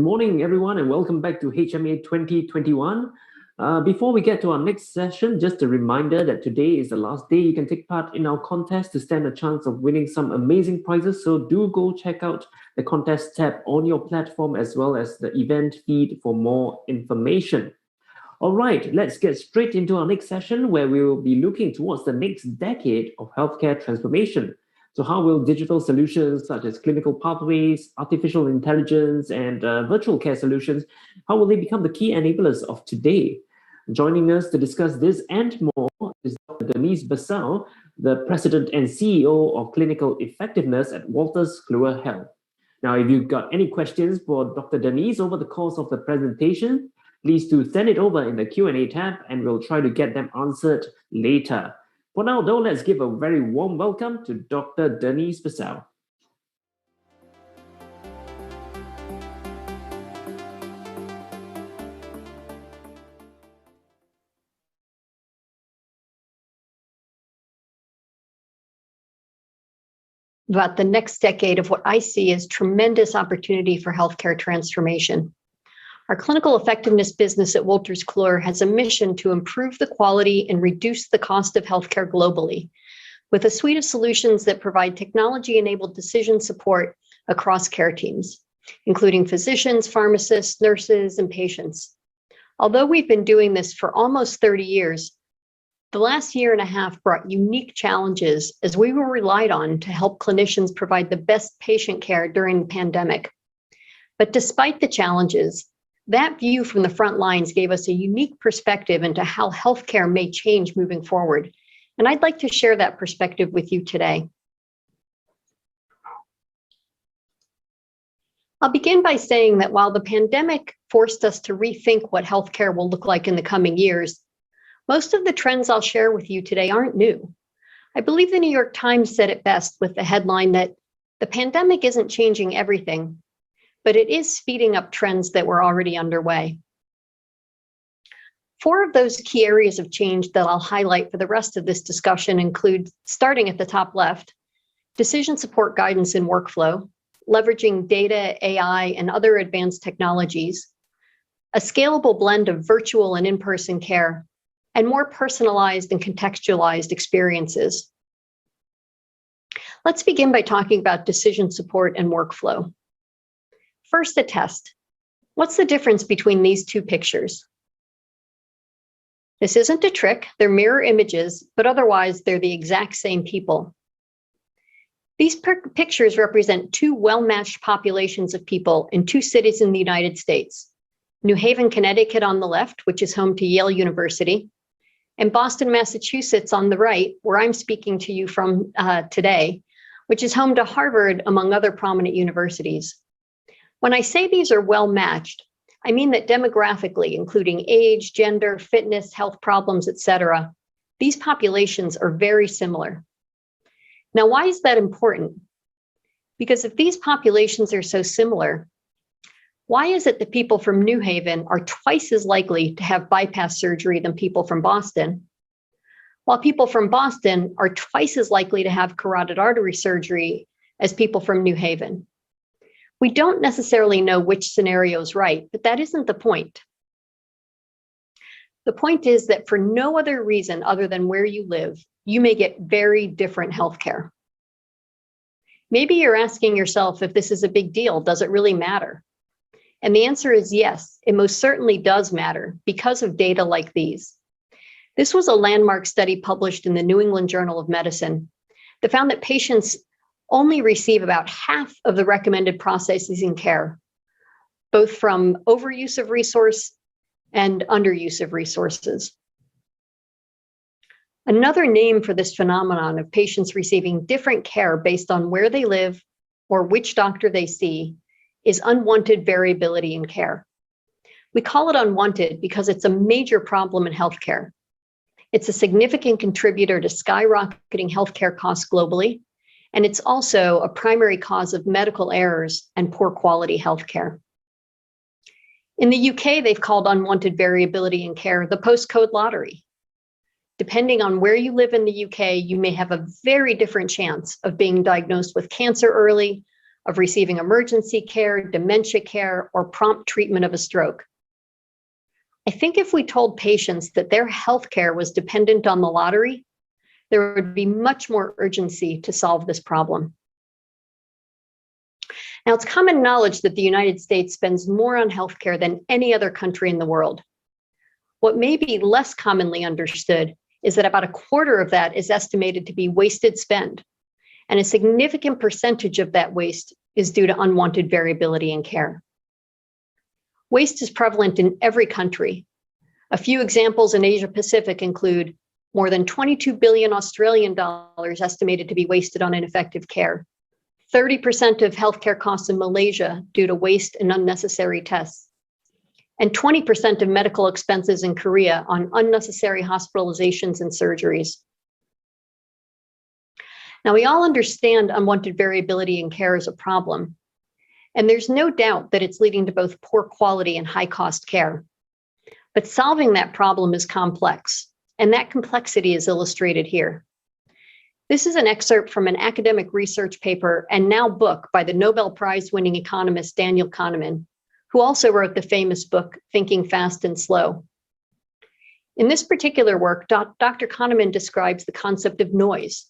morning, everyone, and welcome back to HMA 2021. Before we get to our next session, just a reminder that today is the last day you can take part in our contest to stand a chance of winning some amazing prizes. So do go check out the contest tab on your platform as well as the event feed for more information. All right, let's get straight into our next session where we will be looking towards the next decade of healthcare transformation. So how will digital solutions such as clinical pathways, artificial intelligence, and virtual care solutions, how will they become the key enablers of today? Joining us to discuss this and more is Dr. Denise Bassal, the President and CEO of Clinical Effectiveness at Wolters Kluwer Health. Now, if you've got any questions for Dr. Denise over the course of the presentation, please do send it over in the Q&A tab and we'll try to get them answered later. For now, though, let's give a very warm welcome to Dr. Denise Bassal. About the next decade of what I see as tremendous opportunity for healthcare transformation. Our clinical effectiveness business at Wolters Kluwer has a mission to improve the quality and reduce the cost of healthcare globally, with a suite of solutions that provide technology-enabled decision support across care teams, including physicians, pharmacists, nurses, and patients. Although we've been doing this for almost 30 years, the last year and a half brought unique challenges as we were relied on to help clinicians provide the best patient care during the pandemic. But despite the challenges, that view from the front lines gave us a unique perspective into how healthcare may change moving forward. And I'd like to share that perspective with you today. I'll begin by saying that while the pandemic forced us to rethink what healthcare will look like in the coming years, most of the trends I'll share with you today aren't new. I believe the New York Times said it best with the headline that the pandemic isn't changing everything, but it is speeding up trends that were already underway. 4 of those key areas of change that I'll highlight for the rest of this discussion include, starting at the top left, decision support guidance and workflow, leveraging data, AI, and other advanced technologies, a scalable blend of virtual and in-person care, and more personalized and contextualized experiences. Let's begin by talking about decision support and workflow. First, a test. What's the difference between these 2 pictures? This isn't a trick, they're mirror images, but otherwise they're the exact same people. These pictures represent 2 well-matched populations of people in 2 cities in the United States. New Haven, Connecticut on the left, which is home to Yale University, and Boston, Massachusetts on the right, where I'm speaking to you from today, which is home to Harvard, among other prominent universities. When I say these are well matched, I mean that demographically, including age, gender, fitness, health problems, etc., these populations are very similar. Now, why is that important? Because if these populations are so similar, why is it that people from New Haven are twice as likely to have bypass surgery than people from Boston, while people from Boston are twice as likely to have carotid artery surgery as people from New Haven? We don't necessarily know which scenario is right, but that isn't the point. The point is that for no other reason other than where you live, you may get very different healthcare. Maybe you're asking yourself if this is a big deal. Does it really matter? And the answer is yes, it most certainly does matter because of data like these. This was a landmark study published in the New England Journal of Medicine that found that patients only receive about half of the recommended processes in care, both from overuse of resource and underuse of resources. Another name for this phenomenon of patients receiving different care based on where they live or which doctor they see is unwanted variability in care. We call it unwanted because it's a major problem in healthcare. It's a significant contributor to skyrocketing healthcare costs globally, and it's also a primary cause of medical errors and poor quality healthcare. In the UK, they've called unwanted variability in care the postcode lottery. Depending on where you live in the UK, you may have a very different chance of being diagnosed with cancer early, of receiving emergency care, dementia care, or prompt treatment of a stroke. I think if we told patients that their healthcare was dependent on the lottery, there would be much more urgency to solve this problem. Now, it's common knowledge that the United States spends more on healthcare than any other country in the world. What may be less commonly understood is that about a quarter of that is estimated to be wasted spend, and a significant percentage of that waste is due to unwanted variability in care. Waste is prevalent in every country. A few examples in Asia Pacific include more than 22 billion Australian dollars estimated to be wasted on ineffective care, 30% of healthcare costs in Malaysia due to waste and unnecessary tests, and 20% of medical expenses in Korea on unnecessary hospitalizations and surgeries. Now, we all understand unwanted variability in care is a problem, and there's no doubt that it's leading to both poor quality and high-cost care. But solving that problem is complex, and that complexity is illustrated here. This is an excerpt from an academic research paper and now book by the Nobel Prize-winning economist Daniel Kahneman, who also wrote the famous book, Thinking Fast and Slow. In this particular work, Dr. Kahneman describes the concept of noise,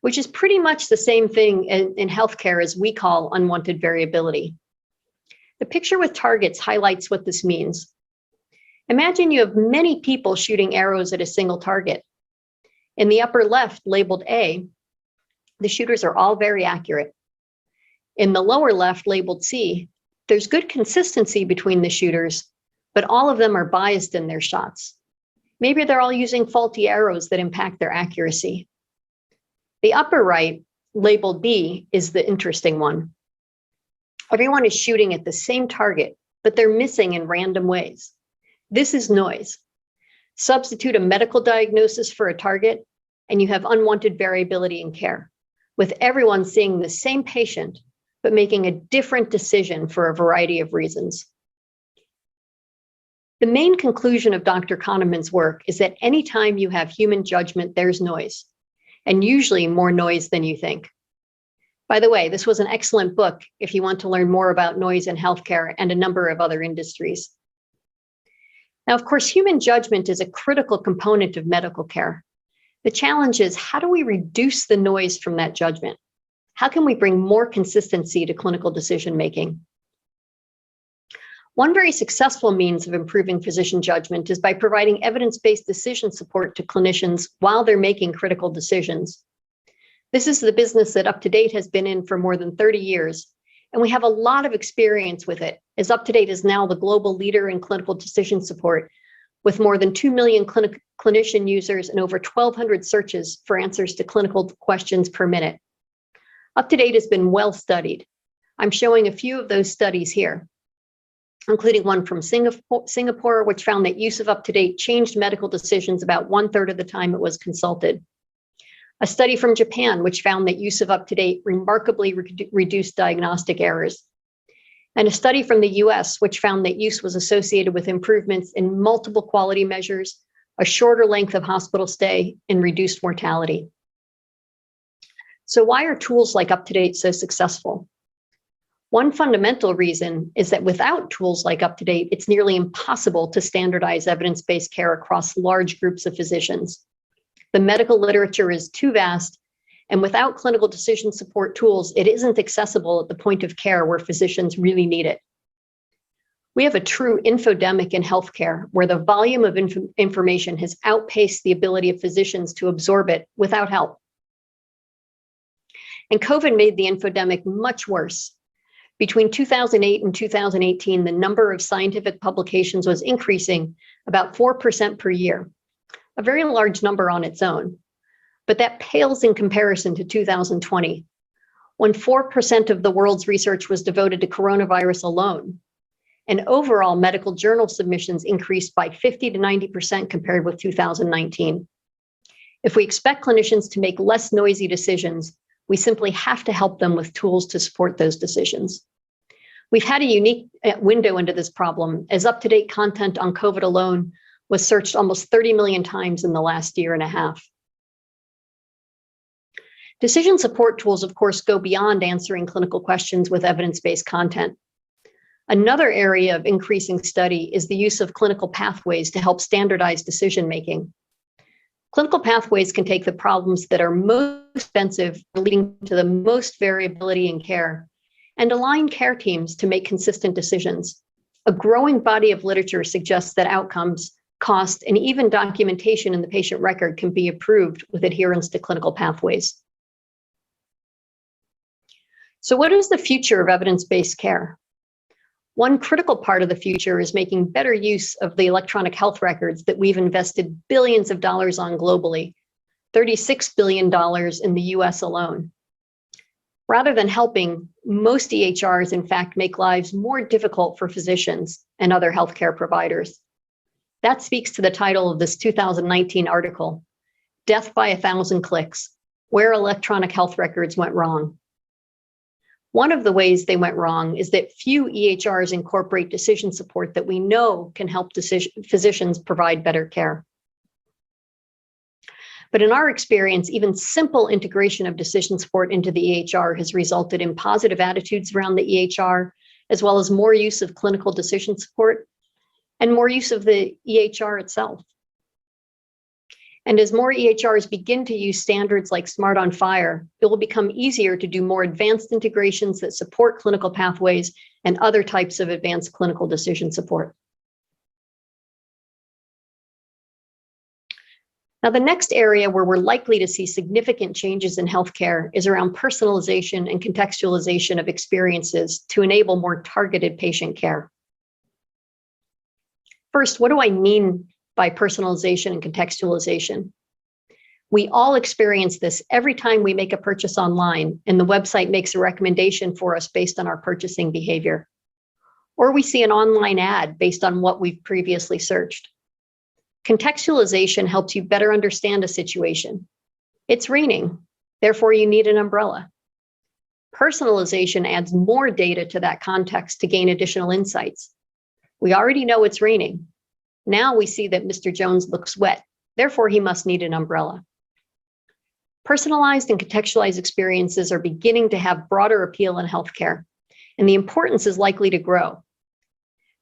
which is pretty much the same thing in healthcare as we call unwanted variability. The picture with targets highlights what this means. Imagine you have many people shooting arrows at a single target. In the upper left, labeled A, the shooters are all very accurate. In the lower left, labeled C, there's good consistency between the shooters, but all of them are biased in their shots. Maybe they're all using faulty arrows that impact their accuracy. The upper right, labeled B, is the interesting one. Everyone is shooting at the same target, but they're missing in random ways. This is noise. Substitute a medical diagnosis for a target, and you have unwanted variability in care, with everyone seeing the same patient, but making a different decision for a variety of reasons. The main conclusion of Dr. Kahneman's work is that anytime you have human judgment, there's noise, and usually more noise than you think. By the way, this was an excellent book if you want to learn more about noise in healthcare and a number of other industries. Now, of course, human judgment is a critical component of medical care. The challenge is, how do we reduce the noise from that judgment? How can we bring more consistency to clinical decision-making? One very successful means of improving physician judgment is by providing evidence-based decision support to clinicians while they're making critical decisions. This is the business that UpToDate has been in for more than 30 years, and we have a lot of experience with it, as UpToDate is now the global leader in clinical decision support, with more than 2 million clinician users and over 1,200 searches for answers to clinical questions per minute. UpToDate has been well studied. I'm showing a few of those studies here, including one from Singapore, which found that use of UpToDate changed medical decisions about 1/3 of the time it was consulted. A study from Japan, which found that use of UpToDate remarkably reduced diagnostic errors. And a study from the US, which found that use was associated with improvements in multiple quality measures, a shorter length of hospital stay, and reduced mortality. So why are tools like UpToDate so successful? One fundamental reason is that without tools like UpToDate, it's nearly impossible to standardize evidence-based care across large groups of physicians. The medical literature is too vast, and without clinical decision support tools, it isn't accessible at the point of care where physicians really need it. We have a true infodemic in healthcare, where the volume of information has outpaced the ability of physicians to absorb it without help. And COVID made the infodemic much worse. Between 2008 and 2018, the number of scientific publications was increasing about 4% per year, a very large number on its own. But that pales in comparison to 2020, when 4% of the world's research was devoted to coronavirus alone. And overall medical journal submissions increased by 50 to 90% compared with 2019. If we expect clinicians to make less noisy decisions, we simply have to help them with tools to support those decisions. We've had a unique window into this problem, as UpToDate content on COVID alone was searched almost 30 million times in the last year and a half. Decision support tools, of course, go beyond answering clinical questions with evidence-based content. Another area of increasing study is the use of clinical pathways to help standardize decision-making. Clinical pathways can take the problems that are most expensive, leading to the most variability in care, and align care teams to make consistent decisions. A growing body of literature suggests that outcomes, cost, and even documentation in the patient record can be improved with adherence to clinical pathways. So what is the future of evidence-based care? One critical part of the future is making better use of the electronic health records that we've invested billions of dollars on globally, $36 billion in the US alone. Rather than helping, most EHRs, in fact, make lives more difficult for physicians and other healthcare providers. That speaks to the title of this 2019 article, Death by 1,000 Clicks, Where Electronic Health Records Went Wrong. One of the ways they went wrong is that few EHRs incorporate decision support that we know can help physicians provide better care. But in our experience, even simple integration of decision support into the EHR has resulted in positive attitudes around the EHR, as well as more use of clinical decision support and more use of the EHR itself. And as more EHRs begin to use standards like Smart on FHIR, it will become easier to do more advanced integrations that support clinical pathways and other types of advanced clinical decision support. Now, the next area where we're likely to see significant changes in healthcare is around personalization and contextualization of experiences to enable more targeted patient care. First, what do I mean by personalization and contextualization? We all experience this every time we make a purchase online and the website makes a recommendation for us based on our purchasing behavior. Or we see an online ad based on what we've previously searched. Contextualization helps you better understand a situation. It's raining, therefore you need an umbrella. Personalization adds more data to that context to gain additional insights. We already know it's raining. Now we see that Mr. Jones looks wet, therefore he must need an umbrella. Personalized and contextualized experiences are beginning to have broader appeal in healthcare, and the importance is likely to grow.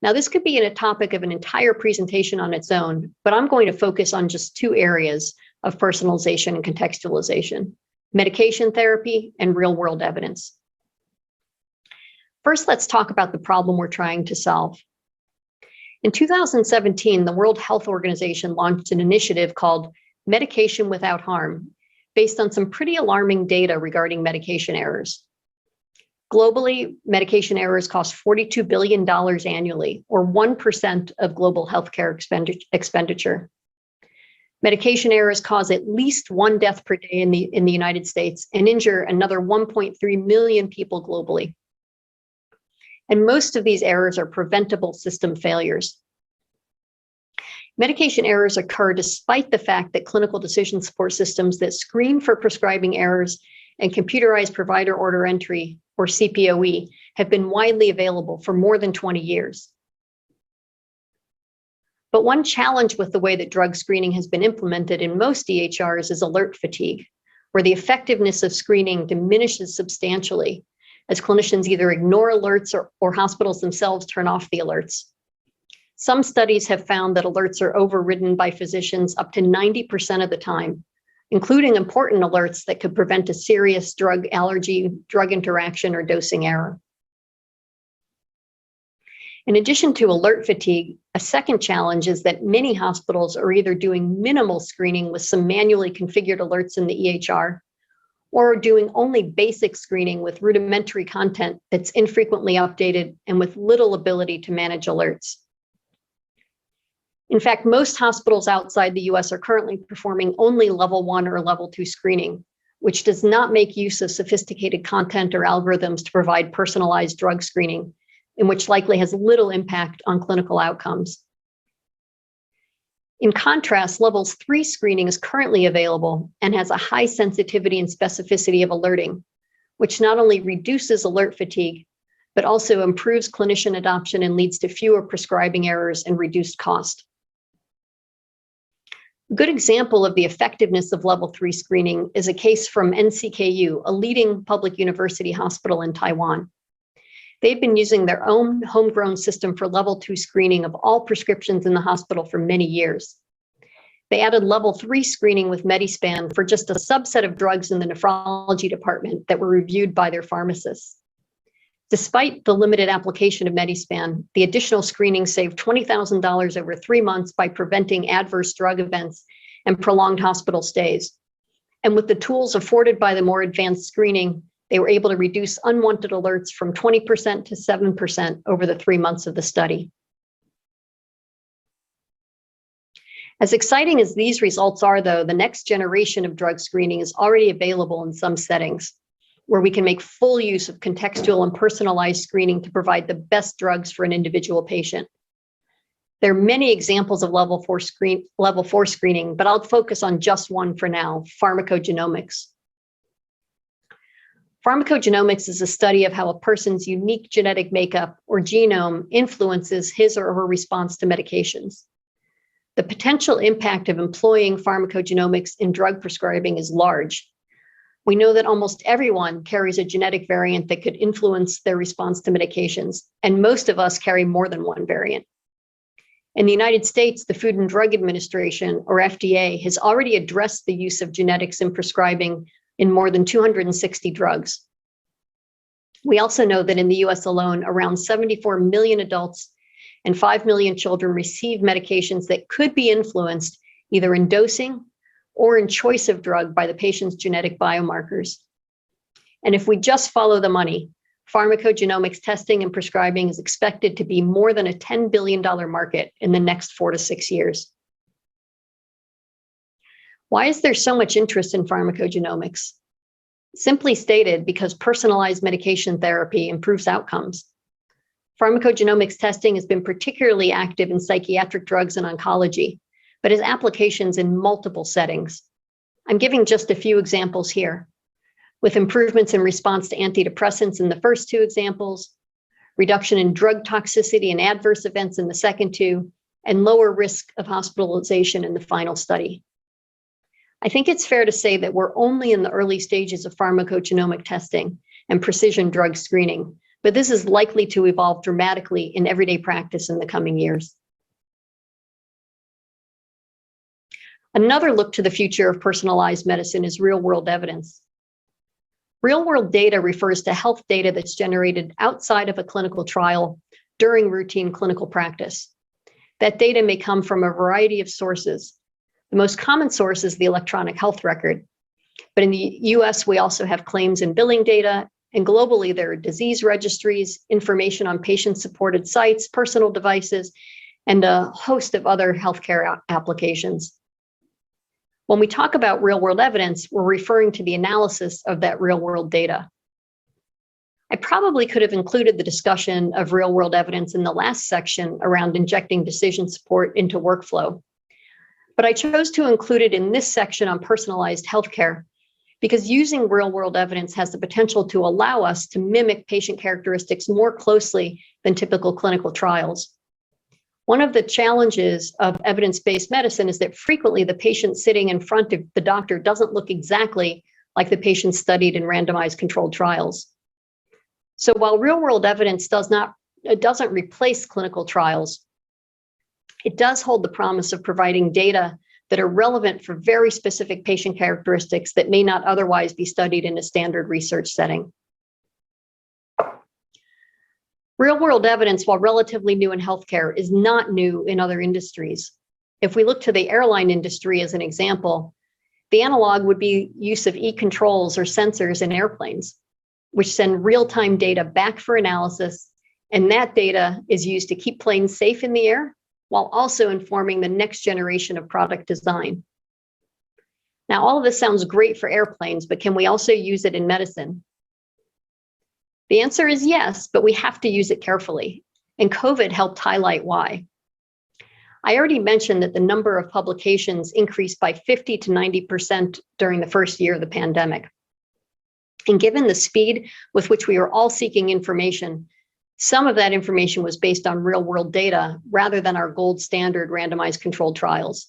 Now, this could be a topic of an entire presentation on its own, but I'm going to focus on just two areas of personalization and contextualization: medication therapy and real-world evidence. First, let's talk about the problem we're trying to solve. In 2017, the World Health Organization launched an initiative called Medication Without Harm, based on some pretty alarming data regarding medication errors. Globally, medication errors cost $42 billion annually, or 1% of global healthcare expenditure. Medication errors cause at least one death per day in the United States and injure another 1.3 million people globally. And most of these errors are preventable system failures. Medication errors occur despite the fact that clinical decision support systems that screen for prescribing errors and computerized provider order entry, or CPOE, have been widely available for more than 20 years. But one challenge with the way that drug screening has been implemented in most EHRs is alert fatigue, where the effectiveness of screening diminishes substantially as clinicians either ignore alerts or hospitals themselves turn off the alerts. Some studies have found that alerts are overridden by physicians up to 90% of the time, including important alerts that could prevent a serious drug allergy, drug interaction, or dosing error. In addition to alert fatigue, a second challenge is that many hospitals are either doing minimal screening with some manually configured alerts in the EHR, or doing only basic screening with rudimentary content that's infrequently updated and with little ability to manage alerts. In fact, most hospitals outside the US are currently performing only level 1 or level 2 screening, which does not make use of sophisticated content or algorithms to provide personalized drug screening, and which likely has little impact on clinical outcomes. In contrast, level 3 screening is currently available and has a high sensitivity and specificity of alerting, which not only reduces alert fatigue, but also improves clinician adoption and leads to fewer prescribing errors and reduced cost. A good example of the effectiveness of level 3 screening is a case from NCKU, a leading public university hospital in Taiwan. They've been using their own homegrown system for level 2 screening of all prescriptions in the hospital for many years. They added level 3 screening with Medispan for just a subset of drugs in the nephrology department that were reviewed by their pharmacists. Despite the limited application of Medispan, the additional screening saved $20,000 over 3 months by preventing adverse drug events and prolonged hospital stays. And with the tools afforded by the more advanced screening, they were able to reduce unwanted alerts from 20% to 7% over the 3 months of the study. As exciting as these results are, though, the next generation of drug screening is already available in some settings, where we can make full use of contextual and personalized screening to provide the best drugs for an individual patient. There are many examples of level 4 screening, but I'll focus on just one for now, pharmacogenomics. Pharmacogenomics is a study of how a person's unique genetic makeup or genome influences his or her response to medications. The potential impact of employing pharmacogenomics in drug prescribing is large. We know that almost everyone carries a genetic variant that could influence their response to medications, and most of us carry more than one variant. In the United States, the Food and Drug Administration, or FDA, has already addressed the use of genetics in prescribing in more than 260 drugs. We also know that in the US alone, around 74 million adults and 5 million children receive medications that could be influenced either in dosing or in choice of drug by the patient's genetic biomarkers. And if we just follow the money, pharmacogenomics testing and prescribing is expected to be more than a $10 billion market in the next 4 to 6 years. Why is there so much interest in pharmacogenomics? Simply stated, because personalized medication therapy improves outcomes. Pharmacogenomics testing has been particularly active in psychiatric drugs and oncology, but has applications in multiple settings. I'm giving just a few examples here, with improvements in response to antidepressants in the first 2 examples, reduction in drug toxicity and adverse events in the second 2, and lower risk of hospitalization in the final study. I think it's fair to say that we're only in the early stages of pharmacogenomic testing and precision drug screening, but this is likely to evolve dramatically in everyday practice in the coming years. Another look to the future of personalized medicine is real-world evidence. Real-world data refers to health data that's generated outside of a clinical trial during routine clinical practice. That data may come from a variety of sources. The most common source is the electronic health record. But in the US, we also have claims and billing data, and globally there are disease registries, information on patient-supported sites, personal devices, and a host of other healthcare applications. When we talk about real-world evidence, we're referring to the analysis of that real-world data. I probably could have included the discussion of real-world evidence in the last section around injecting decision support into workflow, but I chose to include it in this section on personalized healthcare because using real-world evidence has the potential to allow us to mimic patient characteristics more closely than typical clinical trials. One of the challenges of evidence-based medicine is that frequently the patient sitting in front of the doctor doesn't look exactly like the patient studied in randomized controlled trials. So while real-world evidence doesn't replace clinical trials, it does hold the promise of providing data that are relevant for very specific patient characteristics that may not otherwise be studied in a standard research setting. Real-world evidence, while relatively new in healthcare, is not new in other industries. If we look to the airline industry as an example, the analog would be use of e-controls or sensors in airplanes, which send real-time data back for analysis, and that data is used to keep planes safe in the air while also informing the next generation of product design. Now, all of this sounds great for airplanes, but can we also use it in medicine? The answer is yes, but we have to use it carefully, and COVID helped highlight why. I already mentioned that the number of publications increased by 50 to 90% during the first year of the pandemic. And given the speed with which we were all seeking information, some of that information was based on real-world data rather than our gold standard randomized controlled trials.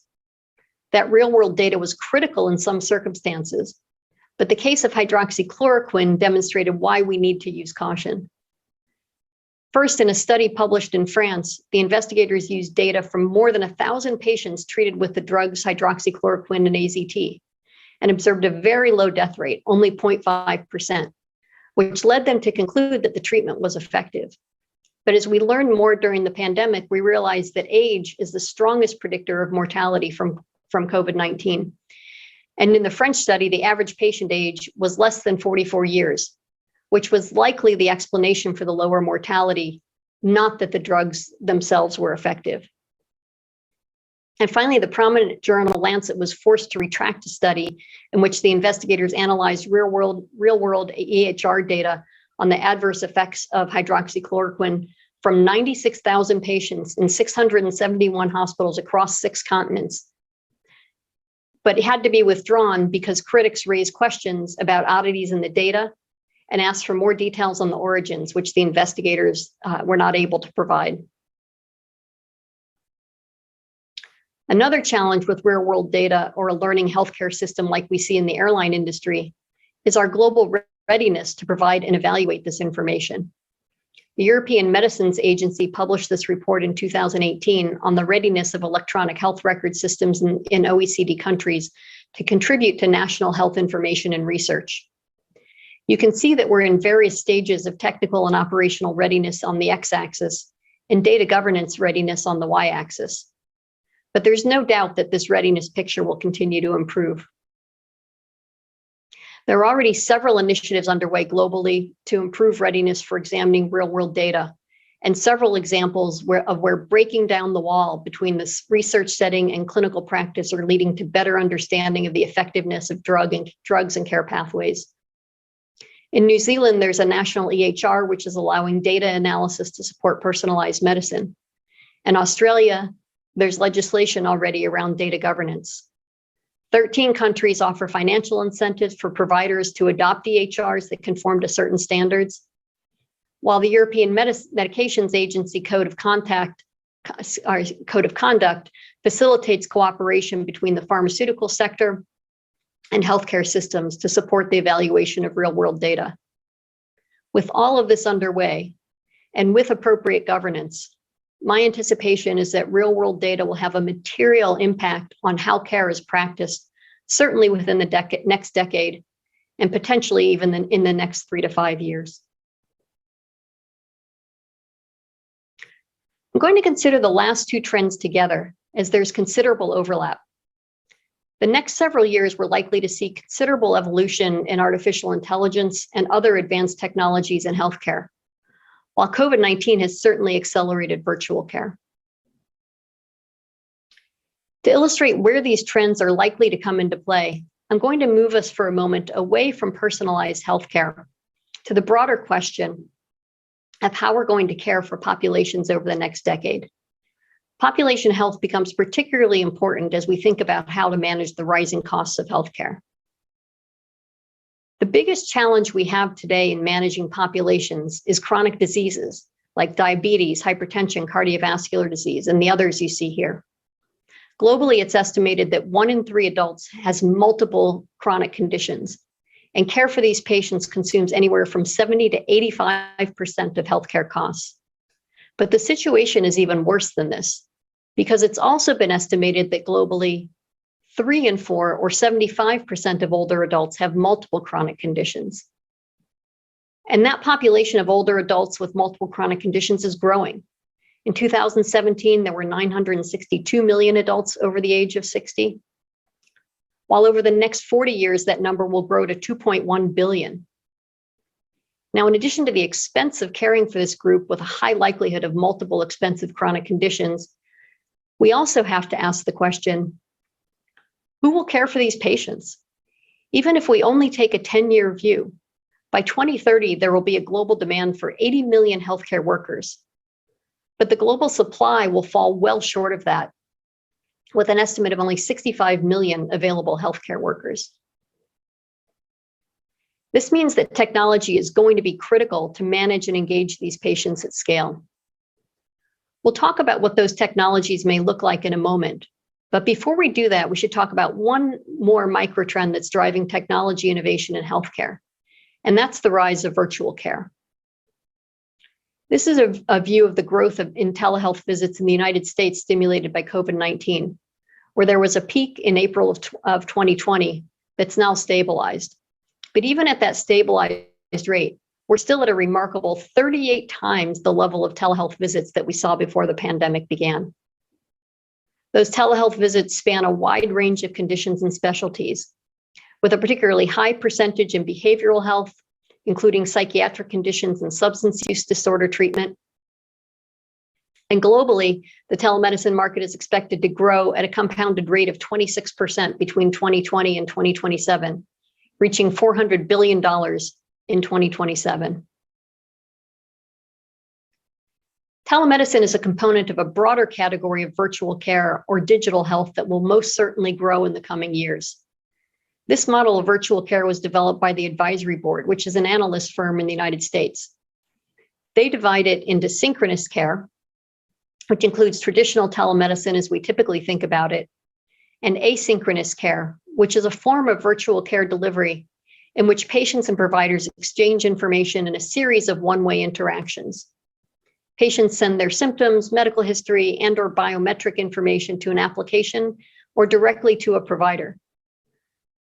that real-world data was critical in some circumstances, but the case of hydroxychloroquine demonstrated why we need to use caution. First, in a study published in France, the investigators used data from more than 1,000 patients treated with the drugs hydroxychloroquine and AZT and observed a very low death rate, only 0.5%, which led them to conclude that the treatment was effective. But as we learned more during the pandemic, we realized that age is the strongest predictor of mortality from COVID-19. And in the French study, the average patient age was less than 44 years, which was likely the explanation for the lower mortality, not that the drugs themselves were effective. And finally, the prominent journal Lancet was forced to retract a study in which the investigators analyzed real-world EHR data on the adverse effects of hydroxychloroquine from 96,000 patients in 671 hospitals across 6 continents. But it had to be withdrawn because critics raised questions about oddities in the data and asked for more details on the origins, which the investigators were not able to provide. Another challenge with real-world data or a learning healthcare system like we see in the airline industry is our global readiness to provide and evaluate this information. The European Medicines Agency published this report in 2018 on the readiness of electronic health record systems in OECD countries to contribute to national health information and research. You can see that we're in various stages of technical and operational readiness on the x-axis and data governance readiness on the y-axis. But there's no doubt that this readiness picture will continue to improve. There are already several initiatives underway globally to improve readiness for examining real-world data, and several examples where breaking down the wall between this research setting and clinical practice are leading to better understanding of the effectiveness of drugs and care pathways. In New Zealand, there's a national EHR, which is allowing data analysis to support personalized medicine. In Australia, there's legislation already around data governance. 13 countries offer financial incentives for providers to adopt EHRs that conform to certain standards, while the European Medications Agency Code of Conduct facilitates cooperation between the pharmaceutical sector and healthcare systems to support the evaluation of real-world data. With all of this underway, and with appropriate governance, my anticipation is that real-world data will have a material impact on how care is practiced, certainly within the next decade, and potentially even in the next 3 to 5 years. I'm going to consider the last 2 trends together, as there's considerable overlap. The next several years, we're likely to see considerable evolution in artificial intelligence and other advanced technologies in healthcare, while COVID-19 has certainly accelerated virtual care. To illustrate where these trends are likely to come into play, I'm going to move us for a moment away from personalized healthcare to the broader question of how we're going to care for populations over the next decade. Population health becomes particularly important as we think about how to manage the rising costs of healthcare. The biggest challenge we have today in managing populations is chronic diseases like diabetes, hypertension, cardiovascular disease, and the others you see here. Globally, it's estimated that 1 in 3 adults has multiple chronic conditions, and care for these patients consumes anywhere from 70 to 85% of healthcare costs. But the situation is even worse than this, because it's also been estimated that globally, 3 in 4, or 75% of older adults have multiple chronic conditions. And that population of older adults with multiple chronic conditions is growing. In 2017, there were 962 million adults over the age of 60, while over the next 40 years, that number will grow to 2.1 billion. Now, in addition to the expense of caring for this group with a high likelihood of multiple expensive chronic conditions, we also have to ask the question, who will care for these patients? Even if we only take a 10-year view, by 2030, there will be a global demand for 80 million healthcare workers. But the global supply will fall well short of that, with an estimate of only 65 million available healthcare workers. This means that technology is going to be critical to manage and engage these patients at scale. We'll talk about what those technologies may look like in a moment, But before we do that, we should talk about one more micro trend that's driving technology innovation in healthcare, and that's the rise of virtual care. This is a view of the growth in telehealth visits in the United States stimulated by COVID-19, where there was a peak in April of 2020 that's now stabilized. But even at that stabilized rate, we're still at a remarkable 38 times the level of telehealth visits that we saw before the pandemic began. Those telehealth visits span a wide range of conditions and specialties, with a particularly high percentage in behavioral health, including psychiatric conditions and substance use disorder treatment. And globally, the telemedicine market is expected to grow at a compounded rate of 26% between 2020 and 2027, reaching $400 billion in 2027. Telemedicine is a component of a broader category of virtual care or digital health that will most certainly grow in the coming years. This model of virtual care was developed by the Advisory Board, which is an analyst firm in the United States. They divide it into synchronous care, which includes traditional telemedicine as we typically think about it, and asynchronous care, which is a form of virtual care delivery in which patients and providers exchange information in a series of one-way interactions. Patients send their symptoms, medical history, and/or biometric information to an application or directly to a provider.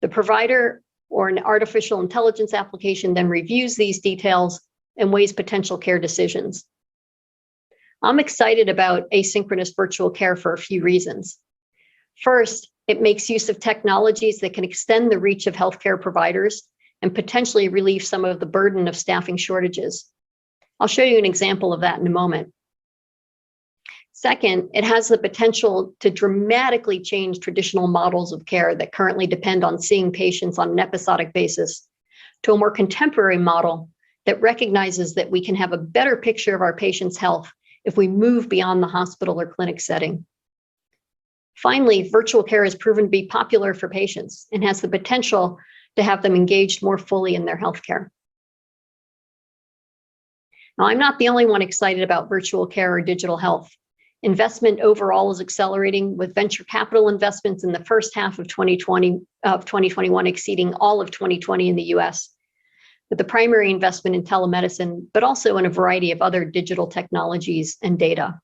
The provider or an artificial intelligence application then reviews these details and weighs potential care decisions. I'm excited about asynchronous virtual care for a few reasons. First, it makes use of technologies that can extend the reach of healthcare providers and potentially relieve some of the burden of staffing shortages. I'll show you an example of that in a moment. Second, it has the potential to dramatically change traditional models of care that currently depend on seeing patients on an episodic basis to a more contemporary model that recognizes that we can have a better picture of our patient's health if we move beyond the hospital or clinic setting. Finally, virtual care has proven to be popular for patients and has the potential to have them engaged more fully in their healthcare. Now, I'm not the only one excited about virtual care or digital health. Investment overall is accelerating, with venture capital investments in the first half of 2021 exceeding all of 2020 in the US, with the primary investment in telemedicine, but also in a variety of other digital technologies and data.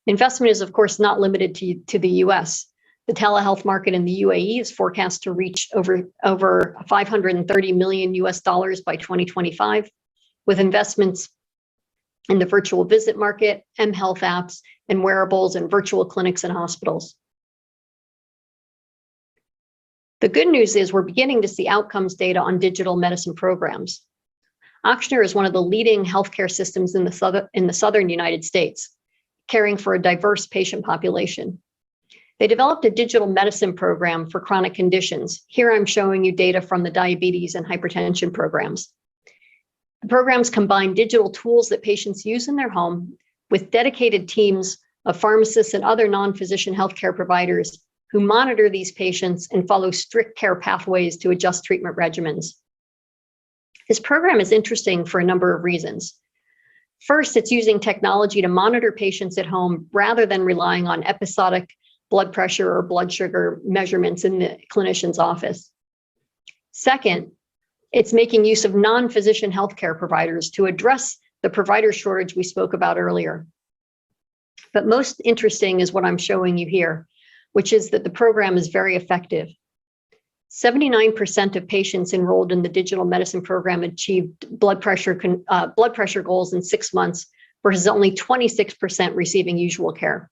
Investment is, of course, not limited to the US. The telehealth market in the UAE is forecast to reach over $530 million US by 2025, with investments in the virtual visit market, mHealth apps, and wearables and virtual clinics and hospitals. The good news is we're beginning to see outcomes data on digital medicine programs. Ochsner is one of the leading healthcare systems in the southern United States, caring for a diverse patient population. They developed a digital medicine program for chronic conditions. Here I'm showing you data from the diabetes and hypertension programs. The programs combine digital tools that patients use in their home with dedicated teams of pharmacists and other non-physician healthcare providers who monitor these patients and follow strict care pathways to adjust treatment regimens. This program is interesting for a number of reasons. First, it's using technology to monitor patients at home rather than relying on episodic blood pressure or blood sugar measurements in the clinician's office. Second, it's making use of non-physician healthcare providers to address the provider shortage we spoke about earlier. But most interesting is what I'm showing you here, which is that the program is very effective. 79% of patients enrolled in the digital medicine program achieved blood pressure goals in 6 months, versus only 26% receiving usual care.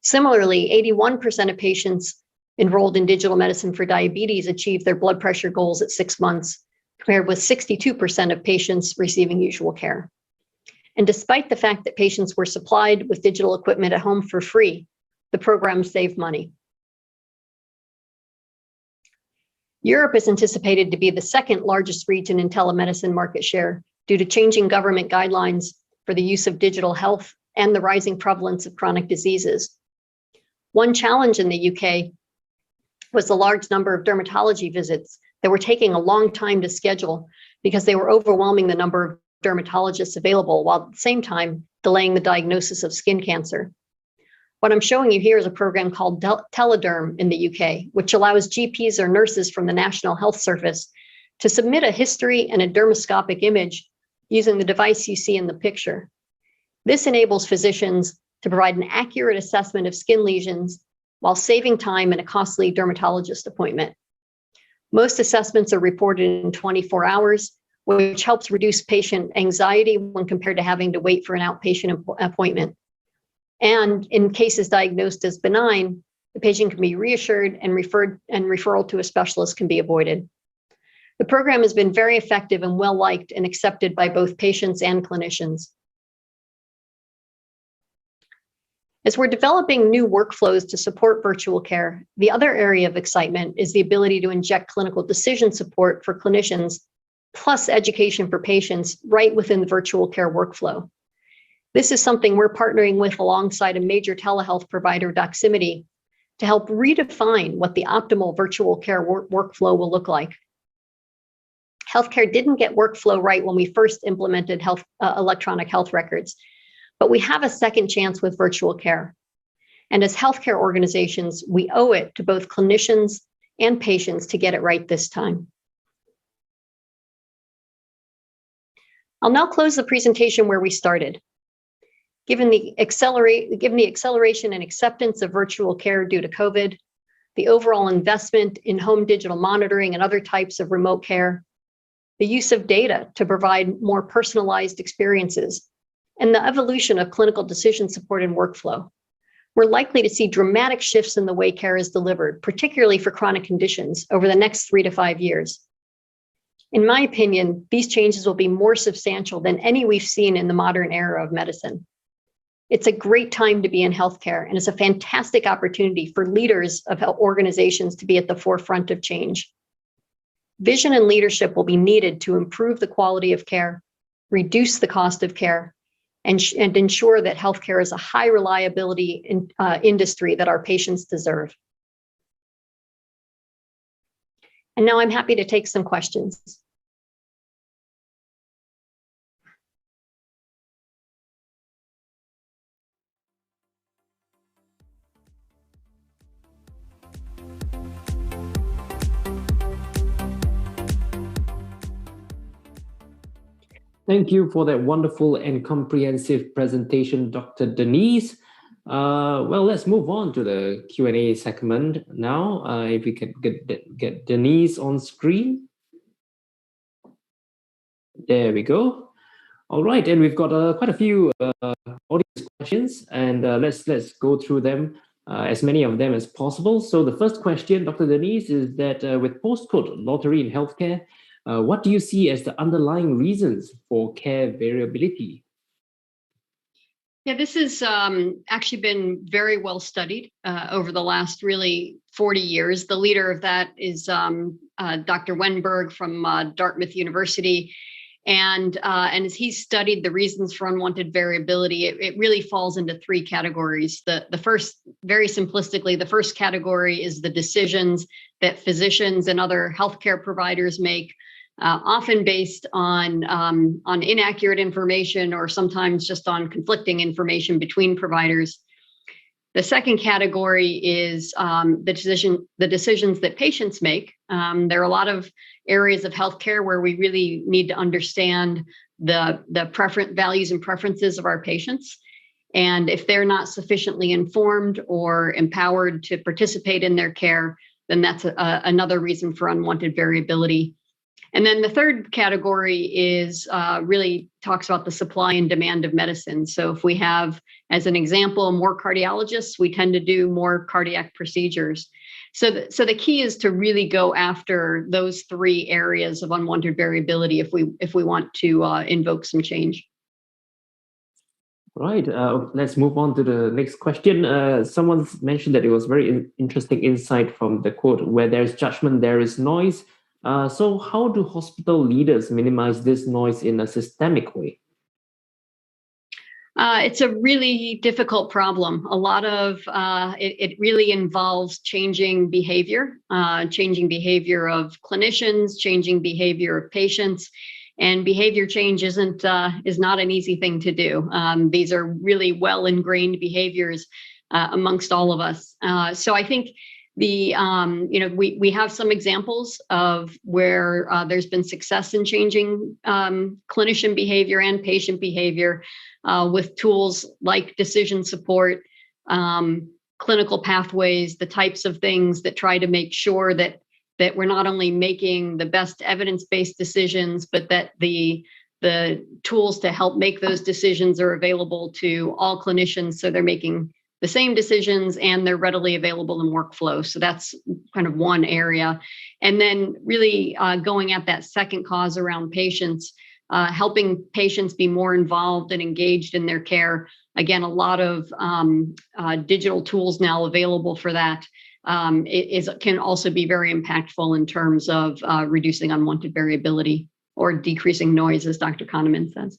Similarly, 81% of patients enrolled in digital medicine for diabetes achieved their blood pressure goals at 6 months, compared with 62% of patients receiving usual care. And despite the fact that patients were supplied with digital equipment at home for free, the program saved money. Europe is anticipated to be the second largest region in telemedicine market share due to changing government guidelines for the use of digital health and the rising prevalence of chronic diseases. One challenge in the UK was the large number of dermatology visits that were taking a long time to schedule because they were overwhelming the number of dermatologists available, while at the same time delaying the diagnosis of skin cancer. What I'm showing you here is a program called Telederm in the UK, which allows GPs or nurses from the National Health Service to submit a history and a dermoscopic image using the device you see in the picture. This enables physicians to provide an accurate assessment of skin lesions while saving time in a costly dermatologist appointment. Most assessments are reported in 24 hours, which helps reduce patient anxiety when compared to having to wait for an outpatient appointment. And in cases diagnosed as benign, the patient can be reassured and referral to a specialist can be avoided. The program has been very effective and well liked and accepted by both patients and clinicians. As we're developing new workflows to support virtual care, the other area of excitement is the ability to inject clinical decision support for clinicians, plus education for patients right within the virtual care workflow. This is something we're partnering with alongside a major telehealth provider, Doximity, to help redefine what the optimal virtual care workflow will look like. Healthcare didn't get workflow right when we first implemented electronic health records, but we have a second chance with virtual care. And as healthcare organizations, we owe it to both clinicians and patients to get it right this time. I'll now close the presentation where we started. Given the acceleration and acceptance of virtual care due to COVID, the overall investment in home digital monitoring and other types of remote care, the use of data to provide more personalized experiences, and the evolution of clinical decision support and workflow, we're likely to see dramatic shifts in the way care is delivered, particularly for chronic conditions, over the next 3 to 5 years. In my opinion, these changes will be more substantial than any we've seen in the modern era of medicine. It's a great time to be in healthcare, and it's a fantastic opportunity for leaders of health organizations to be at the forefront of change. Vision and leadership will be needed to improve the quality of care, reduce the cost of care, and ensure that healthcare is a high reliability industry that our patients deserve. And now I'm happy to take some questions. Thank you for that wonderful and comprehensive presentation, Dr. Denise. Well, let's move on to the Q&A segment now. If we can get Denise on screen. There we go. All right, and we've got quite a few audience questions, and let's go through them, as many of them as possible. So the first question, Dr. Denise, is that with postcode lottery in healthcare, what do you see as the underlying reasons for care variability? Yeah, this has actually been very well studied over the last really 40 years. The leader of that is Dr. Wenberg from Dartmouth University. And as he studied the reasons for unwanted variability, it really falls into 3 categories. The first, very simplistically, the first category is the decisions that physicians and other healthcare providers make, often based on inaccurate information or sometimes just on conflicting information between providers. The second category is the decisions that patients make. There are a lot of areas of healthcare where we really need to understand the values and preferences of our patients. And if they're not sufficiently informed or empowered to participate in their care, then that's another reason for unwanted variability. And then the third category is really talks about the supply and demand of medicine. So if we have, as an example, more cardiologists, we tend to do more cardiac procedures. So the key is to really go after those 3 areas of unwanted variability if we want to invoke some change. Right. Let's move on to the next question. Someone's mentioned that it was very interesting insight from the quote, where there's judgment, there is noise. So how do hospital leaders minimize this noise in a systemic way? It's a really difficult problem. A lot of it really involves changing behavior of clinicians, changing behavior of patients, and behavior change is not an easy thing to do. These are really well ingrained behaviors amongst all of us. So I think we have some examples of where there's been success in changing clinician behavior and patient behavior with tools like decision support, clinical pathways, the types of things that try to make sure that we're not only making the best evidence-based decisions, but that the tools to help make those decisions are available to all clinicians, so they're making the same decisions and they're readily available in workflow. So that's kind of one area. And then really going at that second cause around patients, helping patients be more involved and engaged in their care. Again, a lot of digital tools now available for that. Can also be very impactful in terms of reducing unwanted variability or decreasing noise, as Dr. Kahneman says.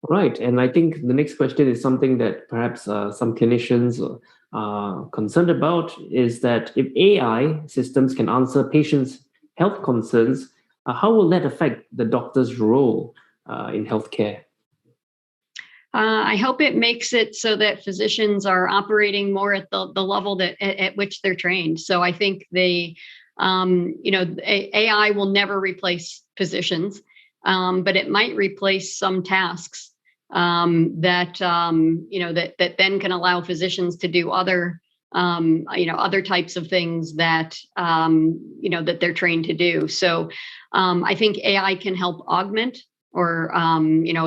Right. And I think the next question is something that perhaps some clinicians are concerned about, is that if AI systems can answer patients' health concerns, how will that affect the doctor's role in healthcare? I hope it makes it so that physicians are operating more at the level at which they're trained. So I think AI will never replace physicians, but it might replace some tasks that then can allow physicians to do other types of things that that they're trained to do. So I think AI can help augment or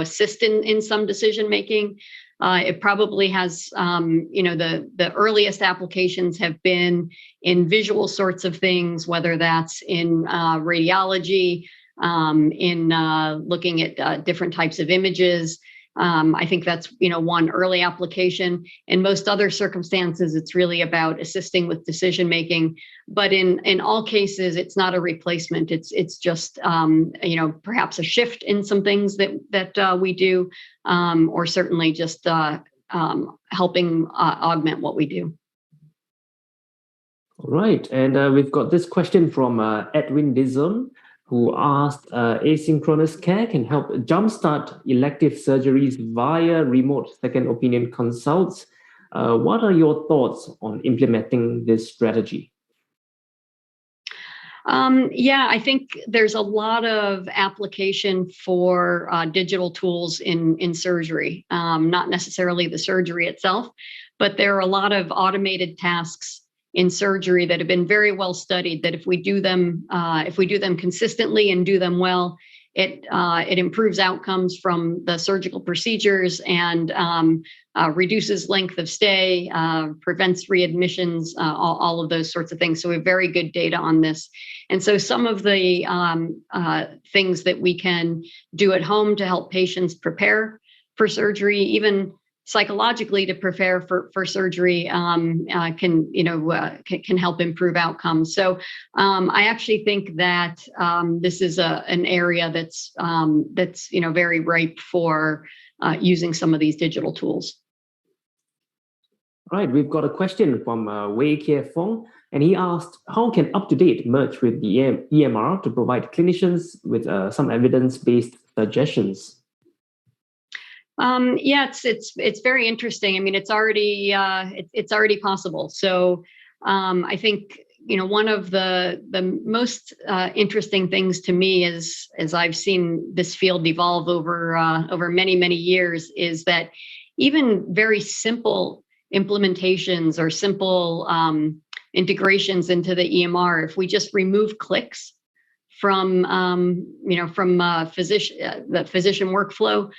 assist in some decision making. It probably has the earliest applications have been in visual sorts of things, whether that's in radiology, in looking at different types of images. I think that's one early application. In most other circumstances, it's really about assisting with decision making. But in all cases, it's not a replacement. It's just perhaps a shift in some things that we do, or certainly just helping augment what we do. All right, and we've got this question from Edwin Dizon, who asked, asynchronous care can help jumpstart elective surgeries via remote second opinion consults. What are your thoughts on implementing this strategy? I think there's a lot of application for digital tools in surgery, not necessarily the surgery itself, but there are a lot of automated tasks in surgery that have been very well studied, that if we do them consistently and do them well, it improves outcomes from the surgical procedures and reduces length of stay, prevents readmissions, all of those sorts of things. So we have very good data on this. And so some of the things that we can do at home to help patients prepare for surgery, even psychologically to prepare for surgery, can help improve outcomes. So I actually think that this is an area that's very ripe for using some of these digital tools. All right, we've got a question from Wei Kia Fong, and he asked, how can UpToDate merge with the EMR to provide clinicians with some evidence-based suggestions? It's very interesting. I mean, it's already possible. So I think one of the most interesting things to me is, as I've seen this field evolve over many years, is that even very simple implementations or simple integrations into the EMR, if we just remove clicks from the physician workflow,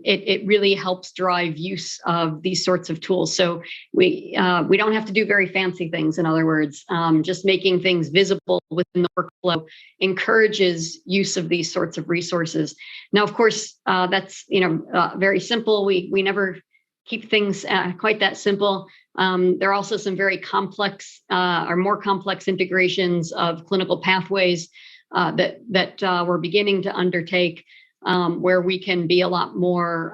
it really helps drive use of these sorts of tools. So we don't have to do very fancy things. In other words, just making things visible within the workflow encourages use of these sorts of resources. Now, of course, that's very simple. We never keep things quite that simple. There are also some very complex or more complex integrations of clinical pathways that we're beginning to undertake, where we can be a lot more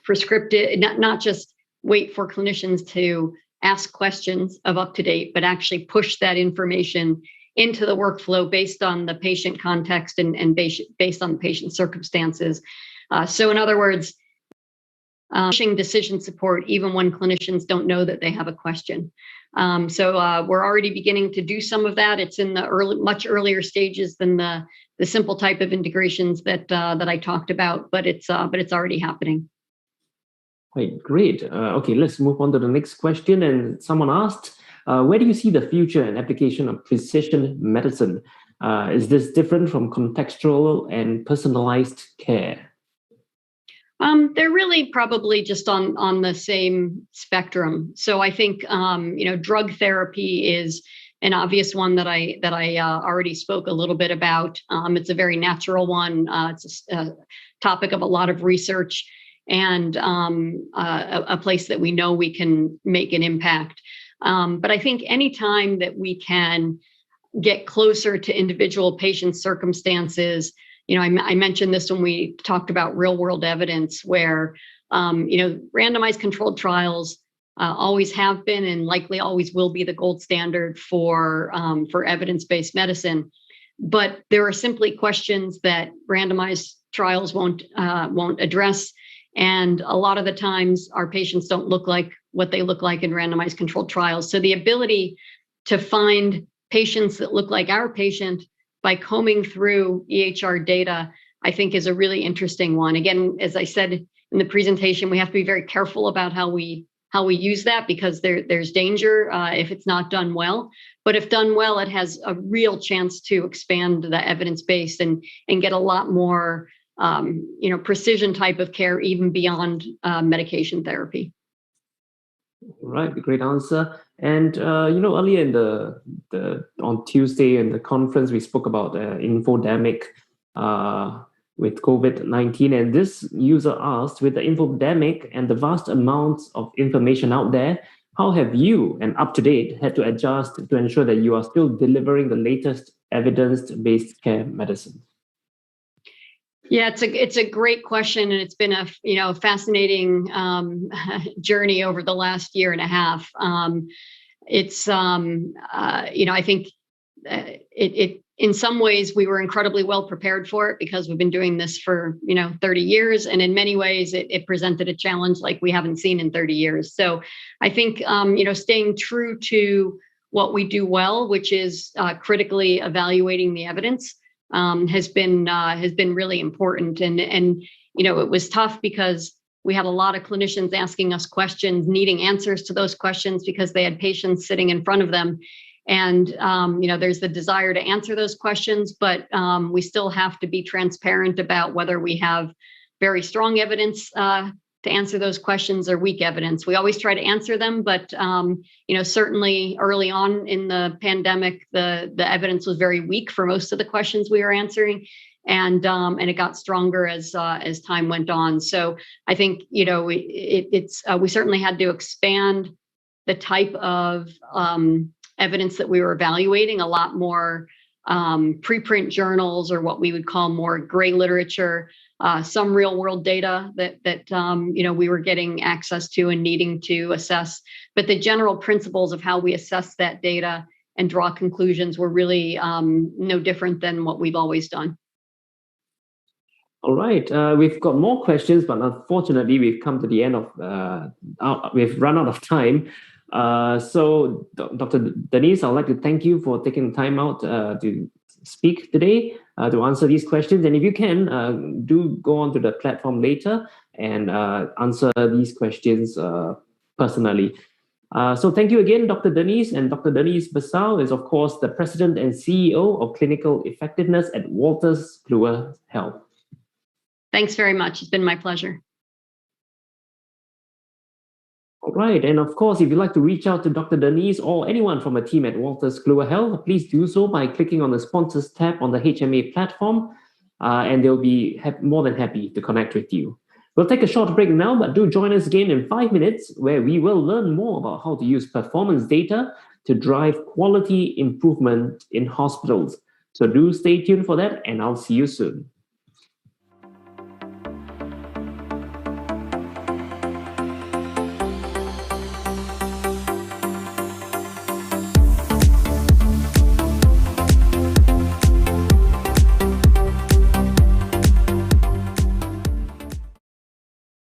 prescriptive, not just wait for clinicians to ask questions of UpToDate, but actually push that information into the workflow based on the patient context and based on the patient circumstances. So in other words, decision support even when clinicians don't know that they have a question. So we're already beginning to do some of that. It's in the much earlier stages than the simple type of integrations that I talked about, but it's already happening. Right, great. Okay, let's move on to the next question. And someone asked, where do you see the future and application of precision medicine? Is this different from contextual and personalized care? They're really probably just on the same spectrum. So I think drug therapy is an obvious one that I already spoke a little bit about. It's a very natural one. It's a topic of a lot of research and a place that we know we can make an impact. But I think anytime that we can get closer to individual patient circumstances, I mentioned this when we talked about real world evidence where, randomized controlled trials always have been and likely always will be the gold standard for evidence-based medicine. But there are simply questions that randomized trials won't address. And a lot of the times our patients don't look like what they look like in randomized controlled trials. So the ability to find patients that look like our patient by combing through EHR data, I think is a really interesting one. Again, as I said in the presentation, we have to be very careful about how we use that because there's danger if it's not done well. But if done well, it has a real chance to expand the evidence base and get a lot more precision type of care even beyond medication therapy. Right, great answer. And earlier in on Tuesday in the conference, we spoke about infodemic with COVID-19, and this user asked, with the infodemic and the vast amounts of information out there, how have you and up to date had to adjust to ensure that you are still delivering the latest evidence-based care medicine? Yeah, it's a great question, and it's been a fascinating journey over the last year and a half. I think it in some ways we were incredibly well prepared for it because we've been doing this for 30 years, and in many ways it presented a challenge like we haven't seen in 30 years. So I think staying true to what we do well, which is critically evaluating the evidence, has been really important. And it was tough because we had a lot of clinicians asking us questions, needing answers to those questions because they had patients sitting in front of them. And there's the desire to answer those questions, but we still have to be transparent about whether we have very strong evidence to answer those questions or weak evidence. We always try to answer them, but certainly early on in the pandemic, the evidence was very weak for most of the questions we were answering, and it got stronger as time went on. So I think we certainly had to expand the type of evidence that we were evaluating, a lot more preprint journals, or what we would call more gray literature, some real world data that we were getting access to and needing to assess. But the general principles of how we assess that data and draw conclusions were really no different than what we've always done. All right, we've got more questions, but unfortunately we've come to the end of, we've run out of time. So Dr. Denise, I'd like to thank you for taking the time out to speak today to answer these questions. And if you can, do go onto the platform later and answer these questions personally. So thank you again, Dr. Denise. And Dr. Denise Bassau is, of course, the President and CEO of Clinical Effectiveness at Wolters Kluwer Health. Thanks very much. It's been my pleasure. All right. And of course, if you'd like to reach out to Dr. Denise or anyone from a team at Wolters Kluwer Health, please do so by clicking on the sponsors tab on the HMA platform, and they'll be more than happy to connect with you. We'll take a short break now, but do join us again in 5 minutes, where we will learn more about how to use performance data to drive quality improvement in hospitals. So do stay tuned for that, and I'll see you soon.